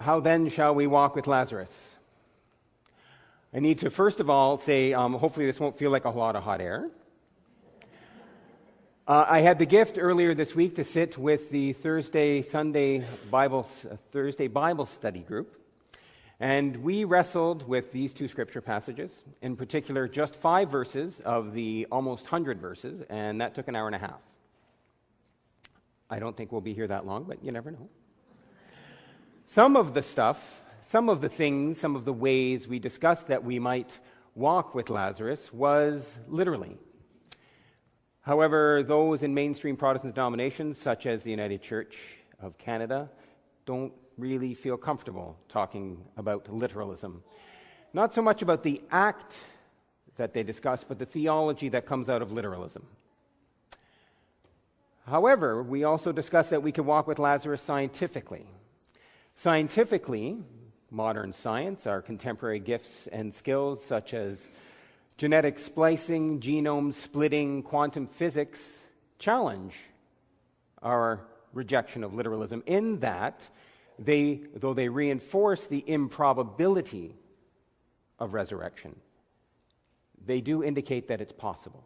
How then shall we walk with Lazarus? I need to first of all say, hopefully this won't feel like a lot of hot air. I had the gift earlier this week to sit with the Thursday Bible study group, and we wrestled with these two scripture passages, in particular just 5 verses of the almost 100 verses, and that took an hour and a half. I don't think we'll be here that long, but you never know. Some of the stuff, some of the things, some of the ways we discussed that we might walk with Lazarus was literally. However, those in mainstream Protestant denominations, such as the United Church of Canada, don't really feel comfortable talking about literalism. Not so much about the act that they discuss, but the theology that comes out of literalism. However, we also discussed that we could walk with Lazarus scientifically. Scientifically, modern science, our contemporary gifts and skills such as genetic splicing, genome splitting, quantum physics, challenge our rejection of literalism in that though they reinforce the improbability of resurrection, they do indicate that it's possible.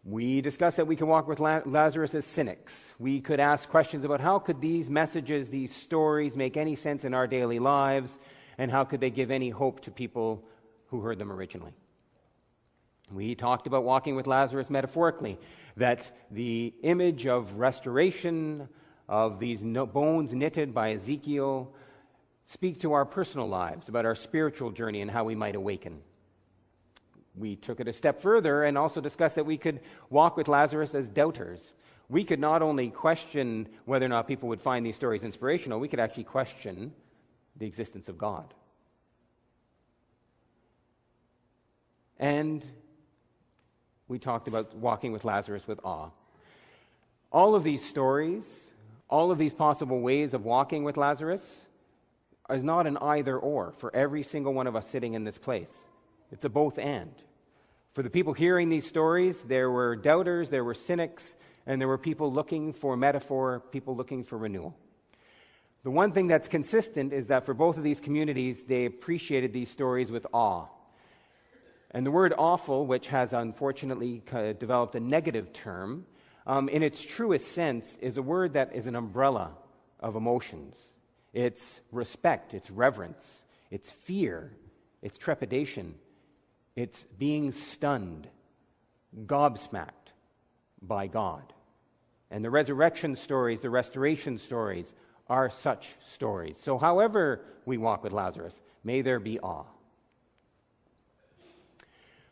We discussed that we can walk with Lazarus as cynics. We could ask questions about how could these messages, these stories, make any sense in our daily lives, and how could they give any hope to people who heard them originally. We talked about walking with Lazarus metaphorically, that the image of restoration of these bones knitted by Ezekiel speak to our personal lives, about our spiritual journey and how we might awaken. We took it a step further and also discussed that we could walk with Lazarus as doubters. We could not only question whether or not people would find these stories inspirational, we could actually question the existence of God. And we talked about walking with Lazarus with awe. All of these stories, all of these possible ways of walking with Lazarus is not an either or for every single one of us sitting in this place. It's a both and. For the people hearing these stories, there were doubters, there were cynics, and there were people looking for metaphor, people looking for renewal. The one thing that's consistent is that for both of these communities, they appreciated these stories with awe. And the word awful, which has unfortunately developed a negative term, in its truest sense, is a word that is an umbrella of emotions. It's respect, it's reverence, it's fear, it's trepidation, it's being stunned, gobsmacked by God. And the resurrection stories, the restoration stories, are such stories. So however we walk with Lazarus, may there be awe.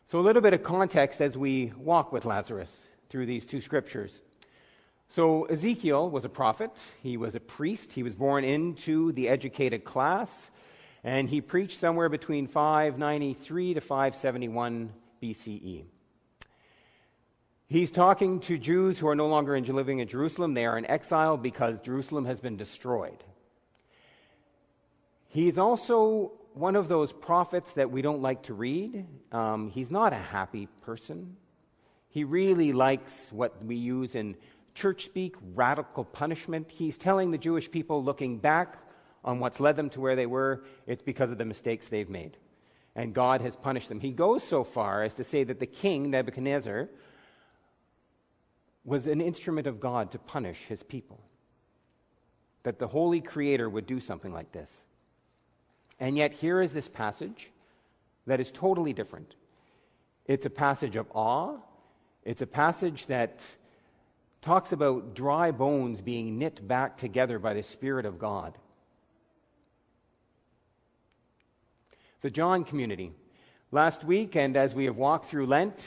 So a little bit of context as we walk with Lazarus through these two scriptures. So Ezekiel was a prophet, he was a priest, he was born into the educated class, and he preached somewhere between 593 to 571 BCE. He's talking to Jews who are no longer living in Jerusalem. They are in exile because Jerusalem has been destroyed. He's also one of those prophets that we don't like to read. He's not a happy person. He really likes what we use in church speak, radical punishment. He's telling the Jewish people, looking back on what's led them to where they were, it's because of the mistakes they've made. And God has punished them. He goes so far as to say that the king, Nebuchadnezzar, was an instrument of God to punish his people. That the holy creator would do something like this. And yet here is this passage that is totally different. It's a passage of awe. It's a passage that talks about dry bones being knit back together by the Spirit of God. The John community. Last week, and as we have walked through Lent,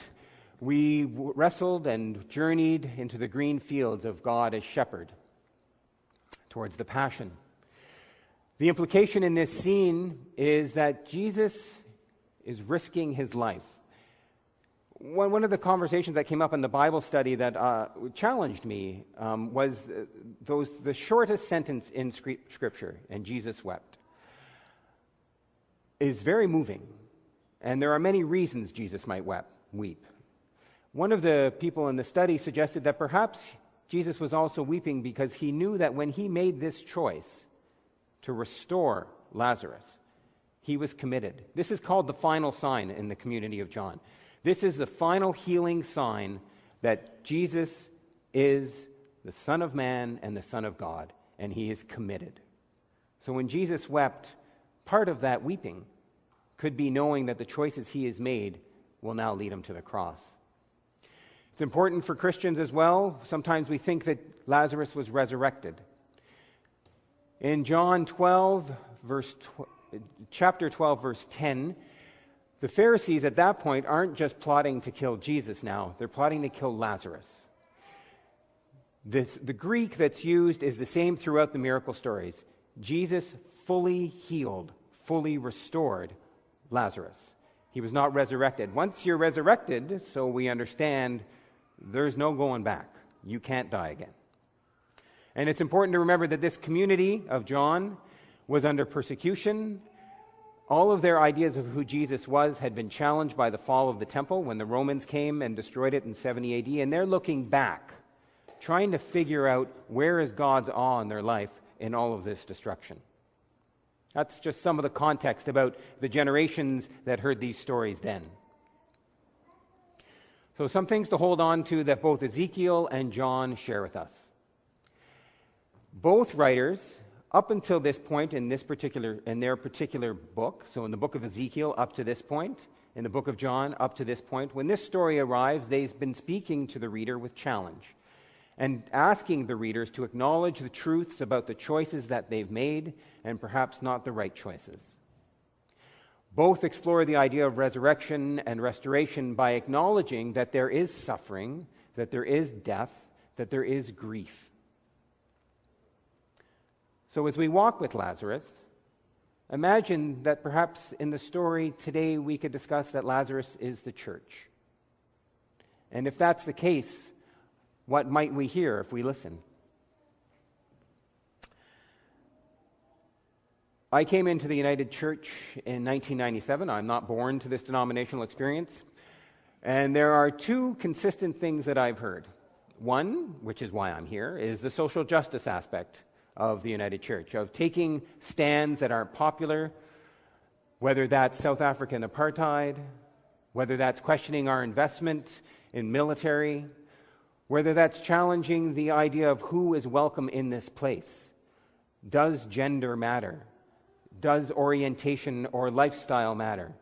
we wrestled and journeyed into the green fields of God as shepherd towards the Passion. The implication in this scene is that Jesus is risking his life. One of the conversations that came up in the Bible study that challenged me was the shortest sentence in Scripture, and Jesus wept, is very moving. And there are many reasons Jesus might weep. One of the people in the study suggested that perhaps Jesus was also weeping because he knew that when he made this choice to restore Lazarus, he was committed. This is called the final sign in the community of John. This is the final healing sign that Jesus is the Son of Man and the Son of God, and he is committed. So when Jesus wept, part of that weeping could be knowing that the choices he has made will now lead him to the cross. It's important for Christians as well. Sometimes we think that Lazarus was resurrected. In John 12, chapter 12, verse 10, the Pharisees at that point aren't just plotting to kill Jesus now, they're plotting to kill Lazarus. The Greek that's used is the same throughout the miracle stories. Jesus fully healed, fully restored Lazarus. He was not resurrected. Once you're resurrected, so we understand, there's no going back. You can't die again. And it's important to remember that this community of John was under persecution. All of their ideas of who Jesus was had been challenged by the fall of the temple when the Romans came and destroyed it in 70 AD. And they're looking back, trying to figure out where is God's awe in their life in all of this destruction. That's just some of the context about the generations that heard these stories then. So some things to hold on to that both Ezekiel and John share with us. Both writers, up until this point in their particular book, so in the book of Ezekiel up to this point, in the book of John up to this point, when this story arrives, they've been speaking to the reader with challenge and asking the readers to acknowledge the truths about the choices that they've made and perhaps not the right choices. Both explore the idea of resurrection and restoration by acknowledging that there is suffering, that there is death, that there is grief. So as we walk with Lazarus, imagine that perhaps in the story today we could discuss that Lazarus is the church. And if that's the case, what might we hear if we listen? I came into the United Church in 1997. I'm not born to this denominational experience. And there are two consistent things that I've heard. One, which is why I'm here, is the social justice aspect of the United Church, of taking stands that aren't popular, whether that's South African apartheid, whether that's questioning our investment in military, whether that's challenging the idea of who is welcome in this place. Does gender matter? Does orientation or lifestyle matter?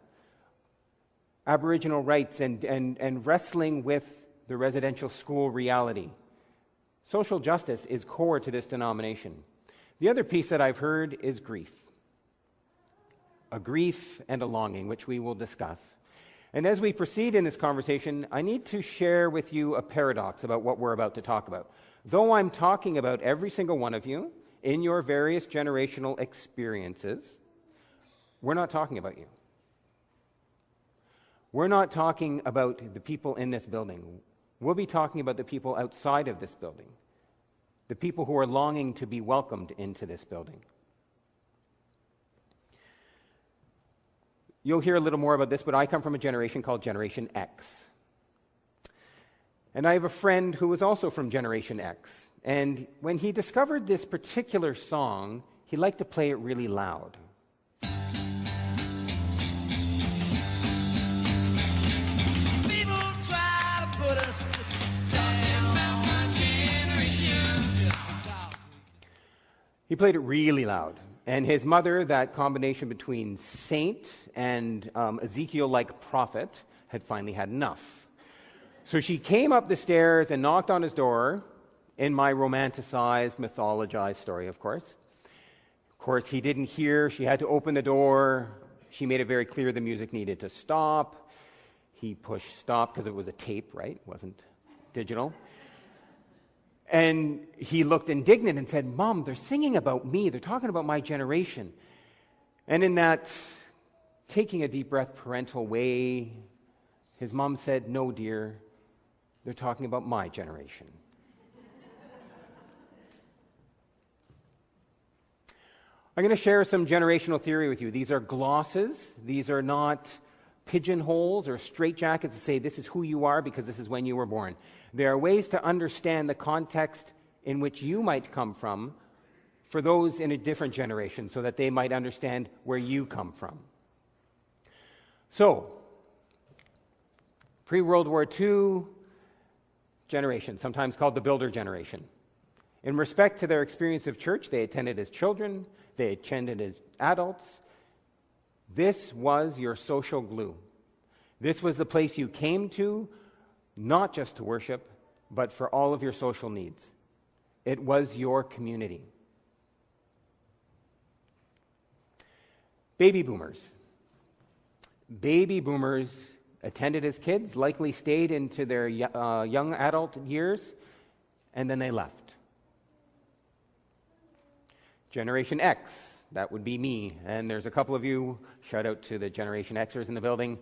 Aboriginal rights and wrestling with the residential school reality. Social justice is core to this denomination. The other piece that I've heard is grief. A grief and a longing, which we will discuss. And as we proceed in this conversation, I need to share with you a paradox about what we're about to talk about. Though I'm talking about every single one of you in your various generational experiences, we're not talking about you. We're not talking about the people in this building. We'll be talking about the people outside of this building, the people who are longing to be welcomed into this building. You'll hear a little more about this, but I come from a generation called Generation X. And I have a friend who was also from Generation X. And when he discovered this particular song, he liked to play it really loud. People try to put us down. My generation. He played it really loud. And his mother, that combination between saint and Ezekiel-like prophet, had finally had enough. So she came up the stairs and knocked on his door, in my romanticized, mythologized story, of course. Of course, he didn't hear. She had to open the door. She made it very clear the music needed to stop. He pushed stop because it was a tape, right? It wasn't digital. And he looked indignant and said, "Mom, they're singing about me. They're talking about my generation." And in that taking a deep breath parental way, his mom said, "No, dear, they're talking about my generation." I'm going to share some generational theory with you. These are glosses. These are not pigeonholes or straitjackets to say this is who you are because this is when you were born. There are ways to understand the context in which you might come from for those in a different generation so that they might understand where you come from. So, pre-World War II generation, sometimes called the Builder generation. In respect to their experience of church, they attended as children, they attended as adults. This was your social glue. This was the place you came to, not just to worship, but for all of your social needs. It was your community. Baby boomers. Baby boomers attended as kids, likely stayed into their young adult years, and then they left. Generation X, that would be me, and there's a couple of you, shout out to the Generation Xers in the building,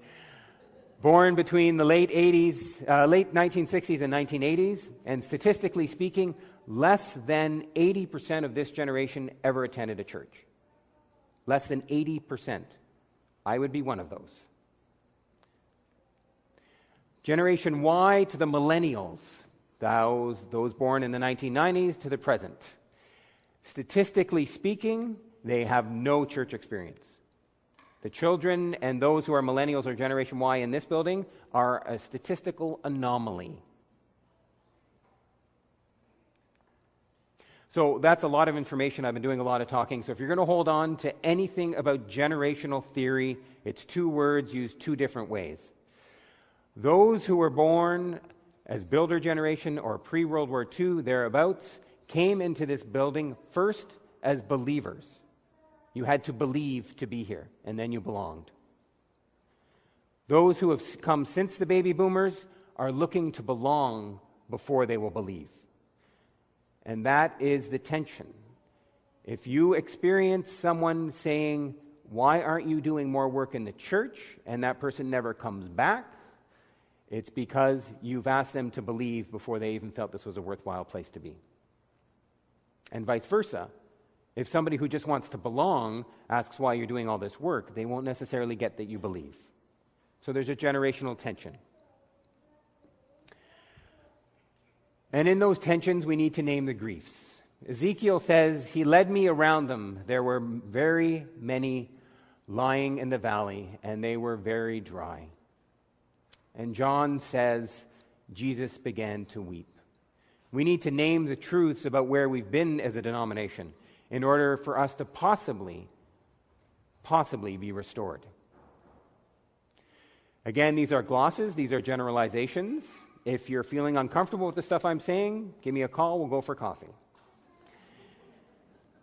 born between the late 1960s and 1980s, and statistically speaking, less than 80% of this generation ever attended a church. Less than 80%. I would be one of those. Generation Y to the millennials, those born in the 1990s to the present. Statistically speaking, they have no church experience. The children and those who are millennials or Generation Y in this building are a statistical anomaly. So that's a lot of information. I've been doing a lot of talking. So if you're going to hold on to anything about generational theory, it's two words used two different ways. Those who were born as Builder generation or pre-World War II, thereabouts, came into this building first as believers. You had to believe to be here, and then you belonged. Those who have come since the baby boomers are looking to belong before they will believe. And that is the tension. If you experience someone saying, "Why aren't you doing more work in the church?" and that person never comes back, it's because you've asked them to believe before they even felt this was a worthwhile place to be. And vice versa. If somebody who just wants to belong asks why you're doing all this work, they won't necessarily get that you believe. So there's a generational tension. And in those tensions, we need to name the griefs. Ezekiel says, "He led me around them. There were very many lying in the valley, and they were very dry." And John says, Jesus began to weep. We need to name the truths about where we've been as a denomination in order for us to possibly be restored. Again, these are glosses, these are generalizations. If you're feeling uncomfortable with the stuff I'm saying, give me a call, we'll go for coffee.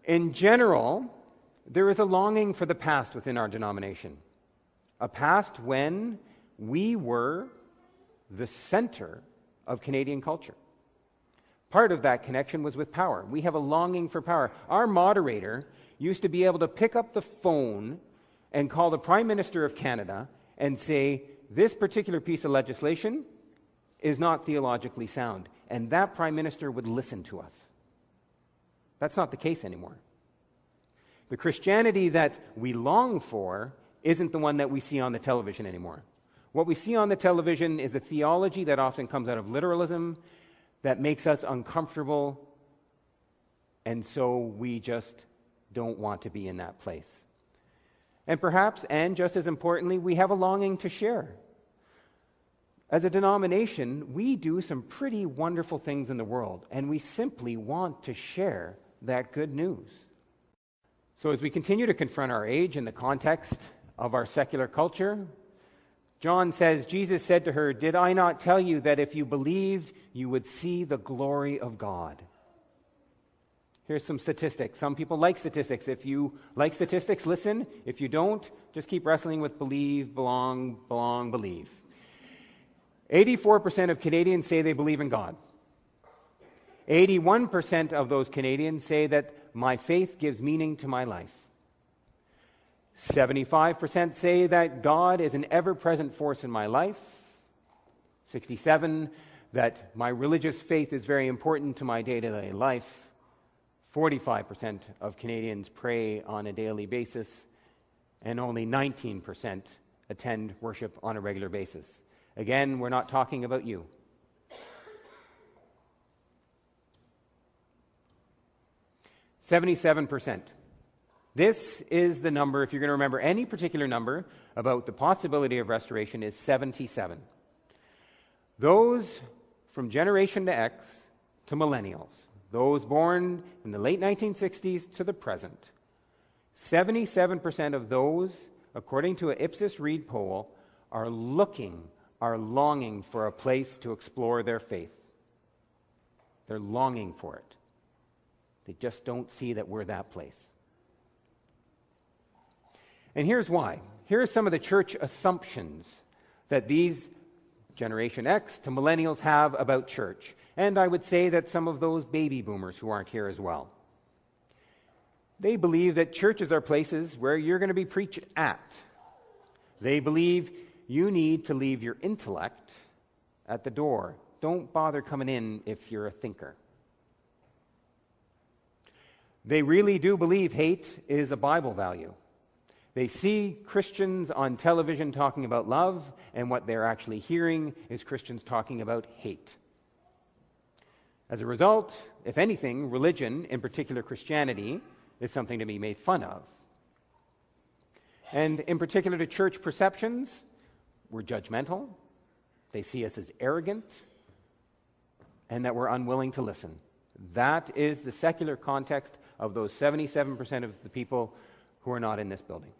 In general, there is a longing for the past within our denomination. A past when we were the center of Canadian culture. Part of that connection was with power. We have a longing for power. Our moderator used to be able to pick up the phone and call the Prime Minister of Canada and say, "This particular piece of legislation is not theologically sound." And that Prime Minister would listen to us. That's not the case anymore. The Christianity that we long for isn't the one that we see on the television anymore. What we see on the television is a theology that often comes out of literalism, that makes us uncomfortable, and so we just don't want to be in that place. And perhaps, and just as importantly, we have a longing to share. As a denomination, we do some pretty wonderful things in the world, and we simply want to share that good news. So as we continue to confront our age in the context of our secular culture, John says, Jesus said to her, "Did I not tell you that if you believed, you would see the glory of God?" Here's some statistics. Some people like statistics. If you like statistics, listen. If you don't, just keep wrestling with believe, belong, believe. 84% of Canadians say they believe in God. 81% of those Canadians say that my faith gives meaning to my life. 75% say that God is an ever-present force in my life. 67% that my religious faith is very important to my day-to-day life. 45% of Canadians pray on a daily basis, and only 19% attend worship on a regular basis. Again, we're not talking about you. "77%. This is the number, if you're going to remember any particular number about the possibility of restoration, is 77. Those from Generation to X to millennials, those born in the late 1960s to the present, 77% of those, according to an Ipsos Reid poll, are longing for a place to explore their faith. They're longing for it. They just don't see that we're that place. And here's why. Here are some of the church assumptions that these Generation X to millennials have about church. And I would say that some of those baby boomers who aren't here as well. They believe that churches are places where you're going to be preached at. They believe you need to leave your intellect at the door. Don't bother coming in if you're a thinker. They really do believe hate is a Bible value. They see Christians on television talking about love, and what they're actually hearing is Christians talking about hate. As a result, if anything, religion, in particular Christianity, is something to be made fun of. And in particular to church perceptions, we're judgmental. They see us as arrogant, and that we're unwilling to listen. That is the secular context of those 77% of the people who are not in this building.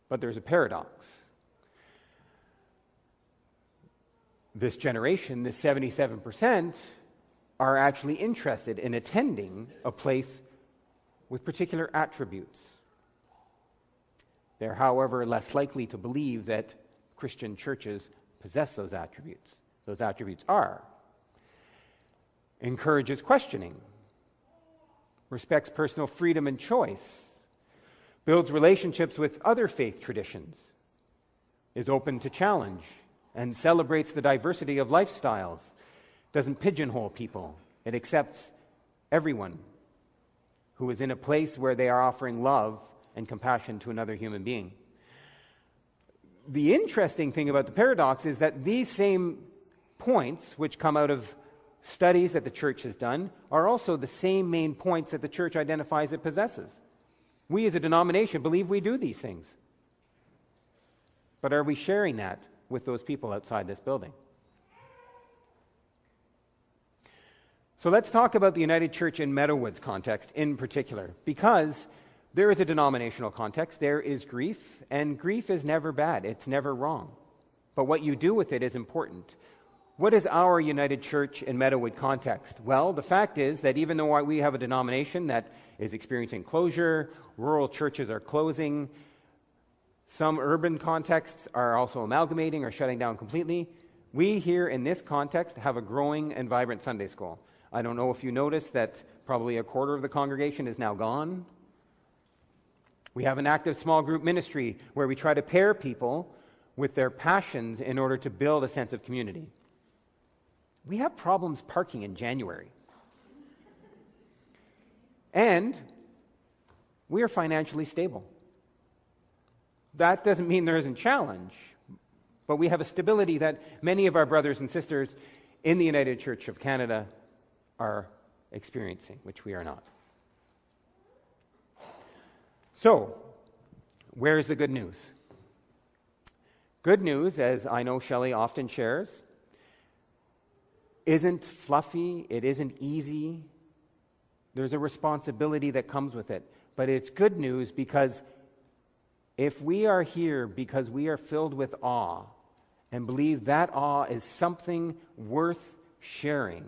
But there's a paradox. This generation, this 77%, are actually interested in attending a place with particular attributes. They're, however, less likely to believe that Christian churches possess those attributes. Those attributes are: encourages questioning, respects personal freedom and choice, builds relationships with other faith traditions, is open to challenge, and celebrates the diversity of lifestyles, doesn't pigeonhole people. It accepts everyone who is in a place where they are offering love and compassion to another human being. The interesting thing about the paradox is that these same points, which come out of studies that the church has done, are also the same main points that the church identifies it possesses. We as a denomination believe we do these things. But are we sharing that with those people outside this building? So let's talk about the United Church in Meadowwood's context in particular, because there is a denominational context, there is grief, and grief is never bad, it's never wrong. But what you do with it is important. What is our United Church in Meadowwood context? Well, the fact is that even though we have a denomination that is experiencing closure, rural churches are closing, some urban contexts are also amalgamating or shutting down completely, we here in this context have a growing and vibrant Sunday school. I don't know if you noticed that probably a quarter of the congregation is now gone. We have an active small group ministry where we try to pair people with their passions in order to build a sense of community. We have problems parking in January. And we are financially stable. That doesn't mean there isn't challenge, but we have a stability that many of our brothers and sisters in the United Church of Canada are experiencing, which we are not. So, where's the good news? Good news, as I know Shelley often shares, isn't fluffy, it isn't easy. There's a responsibility that comes with it. But it's good news because if we are here because we are filled with awe and believe that awe is something worth sharing,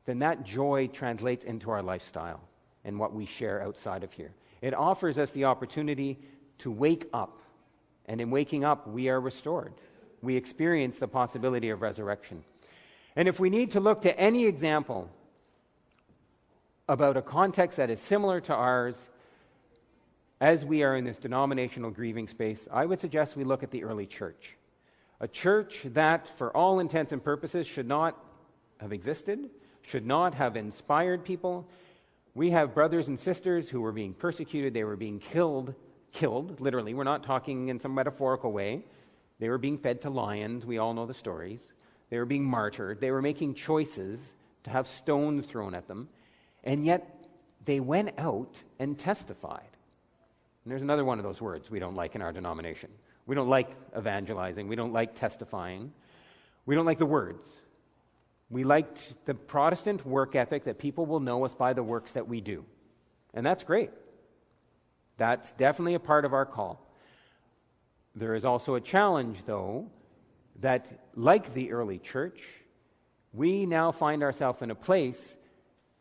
then that joy translates into our lifestyle and what we share outside of here. It offers us the opportunity to wake up. And in waking up, we are restored. We experience the possibility of resurrection. And if we need to look to any example about a context that is similar to ours, as we are in this denominational grieving space, I would suggest we look at the early church. A church that, for all intents and purposes, should not have existed, should not have inspired people. We have brothers and sisters who were being persecuted, they were being killed killed, literally. We're not talking in some metaphorical way. They were being fed to lions. We all know the stories. They were being martyred. They were making choices to have stones thrown at them. And yet they went out and testified. And there's another one of those words we don't like in our denomination. We don't like evangelizing. We don't like testifying. We don't like the words. We liked the Protestant work ethic that people will know us by the works that we do. And that's great. That's definitely a part of our call. There is also a challenge, though, that like the early church, we now find ourselves in a place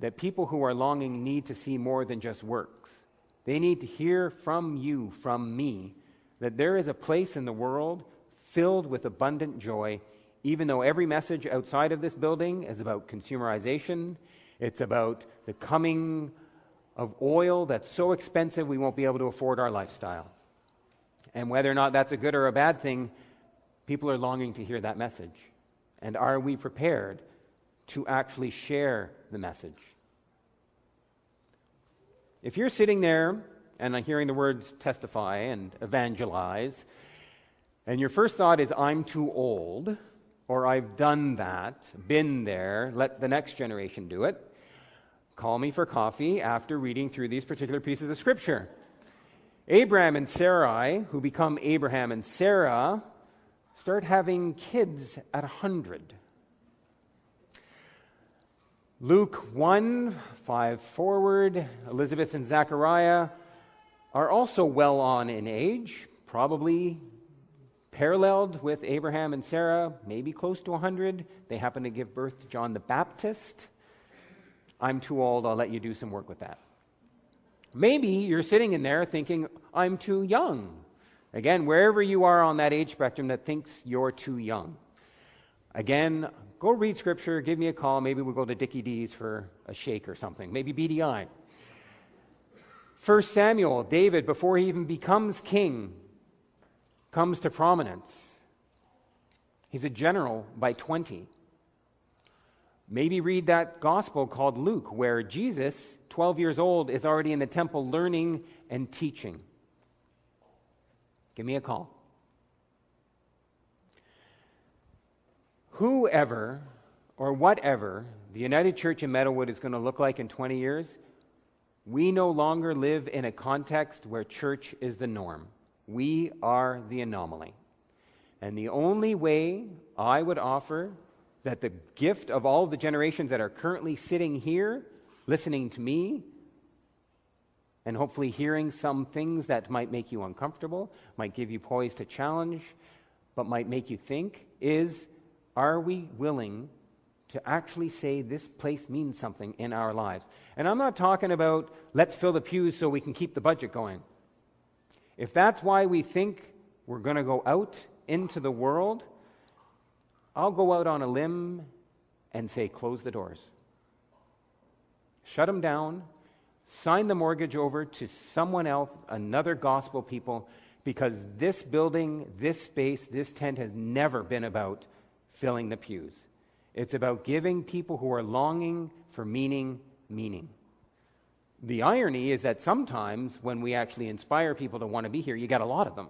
that people who are longing need to see more than just works. They need to hear from you, from me, that there is a place in the world filled with abundant joy, even though every message outside of this building is about consumerization. It's about the coming of oil that's so expensive we won't be able to afford our lifestyle. And whether or not that's a good or a bad thing, people are longing to hear that message. And are we prepared to actually share the message? If you're sitting there and hearing the words testify and evangelize, and your first thought is, I'm too old, or I've done that, been there, let the next generation do it, call me for coffee after reading through these particular pieces of Scripture. Abraham and Sarai, who become Abraham and Sarah, start having kids at 100. Luke 1, 5 forward, Elizabeth and Zechariah are also well on in age, probably paralleled with Abraham and Sarah, maybe close to 100. They happen to give birth to John the Baptist. I'm too old, I'll let you do some work with that. Maybe you're sitting in there thinking, I'm too young. Again, wherever you are on that age spectrum that thinks you're too young. Again, go read Scripture, give me a call. Maybe we'll go to Dickie D's for a shake or something. Maybe BDI. 1 Samuel, David, before he even becomes king, comes to prominence. He's a general by 20. Maybe read that gospel called Luke, where Jesus, 12 years old, is already in the temple learning and teaching. Give me a call. Whoever or whatever the United Church in Meadowood is going to look like in 20 years, we no longer live in a context where church is the norm. We are the anomaly. And the only way I would offer that the gift of all the generations that are currently sitting here, listening to me, and hopefully hearing some things that might make you uncomfortable, might give you poise to challenge, but might make you think, is, are we willing to actually say this place means something in our lives? And I'm not talking about let's fill the pews so we can keep the budget going. If that's why we think we're going to go out into the world, I'll go out on a limb and say close the doors. Shut them down. Sign the mortgage over to someone else, another gospel people, because this building, this space, this tent has never been about filling the pews. It's about giving people who are longing for meaning. The irony is that sometimes when we actually inspire people to want to be here, you get a lot of them.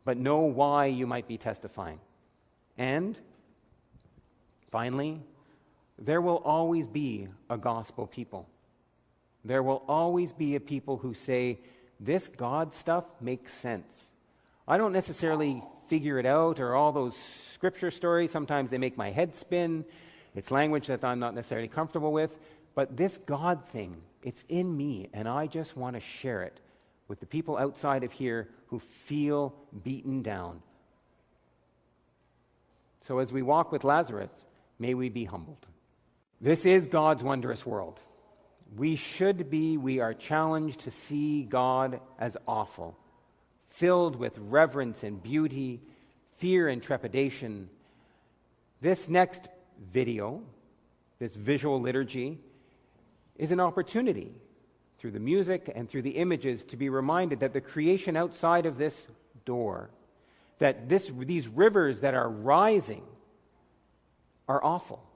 But know why you might be testifying. And finally, there will always be a gospel people. There will always be a people who say, this God stuff makes sense. I don't necessarily figure it out, or all those scripture stories, sometimes they make my head spin. It's language that I'm not necessarily comfortable with. But this God thing, it's in me, and I just want to share it with the people outside of here who feel beaten down. So as we walk with Lazarus, may we be humbled. This is God's wondrous world. We are challenged to see God as awful, filled with reverence and beauty, fear and trepidation. This next video, this visual liturgy, is an opportunity through the music and through the images to be reminded that the creation outside of this door, that these rivers that are rising are awful.